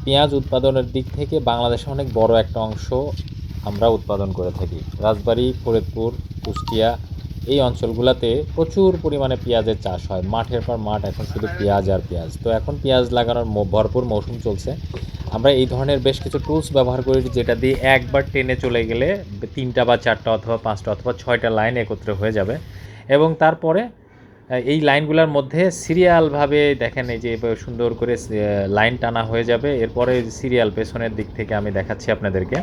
পেঁয়াজ উৎপাদনের দিক থেকে বাংলাদেশে অনেক বড় একটা অংশ আমরা উৎপাদন করে থাকি। রাজবাড়ী, ফরিদপুর, কুষ্টিয়া এই অঞ্চলগুলোতে প্রচুর পরিমাণে পেঁয়াজের চাষ হয়। মাঠের পর মাঠ এখন শুধু পেঁয়াজ আর পেঁয়াজ। তো এখন পেঁয়াজ লাগানোর ভরপুর মৌসুম চলছে। আমরা এই ধরনের বেশ কিছু টুলস ব্যবহার করি, যেটা দিয়ে একবার টেনে চলে গেলে 3টা বা 4টা অথবা 5টা অথবা 6টা লাইন একত্রে হয়ে যাবে। এবং তারপরে এই লাইনগুলোর মধ্যে সিরিয়ালভাবে দেখেন, এই যে সুন্দর করে লাইন টানা হয়ে যাবে। এরপরে সিরিয়াল পেছনের দিক থেকে আমি দেখাচ্ছি আপনাদেরকে।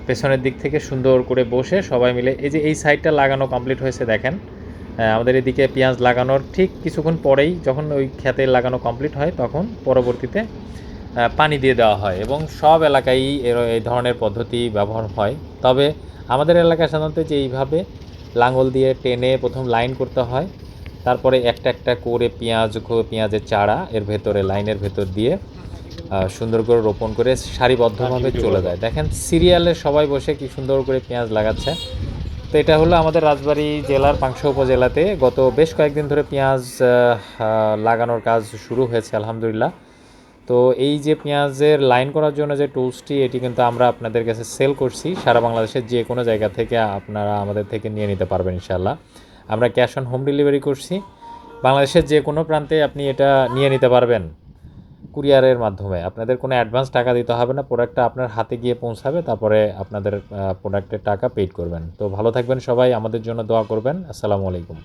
পেছনের দিক থেকে সুন্দর করে বসে সবাই মিলে এই যে এই সাইডটা লাগানো কমপ্লিট হয়েছে দেখেন। আমাদের এদিকে পেঁয়াজ লাগানোর ঠিক কিছুক্ষণ পরেই যখন ওই ক্ষেতে লাগানো কমপ্লিট হয়, তখন পরবর্তীতে পানি দিয়ে দেওয়া হয় এবং সব এলাকায় এই ধরনের পদ্ধতি ব্যবহার হয়। তবে আমাদের এলাকায় সাধারণত যে এইভাবে লাঙল দিয়ে টেনে প্রথম লাইন করতে হয়, তারপরে একটা একটা করে পেঁয়াজের চারা এর ভেতরে লাইনের ভেতর দিয়ে সুন্দর করে রোপণ করে সারিবদ্ধভাবে চলে যায়। দেখেন সিরিয়ালে সবাই বসে কি সুন্দর করে পেঁয়াজ লাগাচ্ছে। তো এটা হলো আমাদের রাজবাড়ী জেলার পাংশা উপজেলাতে গত বেশ কয়েকদিন ধরে পেঁয়াজ লাগানোর কাজ শুরু হয়েছে আলহামদুলিল্লাহ। তো এই যে পেঁয়াজের লাইন করার জন্য যে টুলসটি, এটি কিন্তু আমরা আপনাদের কাছে সেল করছি। সারা বাংলাদেশের যে কোনো জায়গা থেকে আপনারা আমাদের থেকে নিয়ে নিতে পারবেন ইনশাআল্লাহ। আমরা ক্যাশ অন হোম ডেলিভারি করছি। বাংলাদেশের যে কোনো প্রান্তে আপনি এটা নিয়ে নিতে পারবেন কুরিয়ারের মাধ্যমে। আপনাদের কোনো অ্যাডভান্স টাকা দিতে হবে না, প্রোডাক্টটা আপনার হাতে গিয়ে পৌঁছাবে, তারপরে আপনাদের প্রোডাক্টের টাকা পেইড করবেন। তো ভালো থাকবেন সবাই, আমাদের জন্য দোয়া করবেন। আসসালামু আলাইকুম।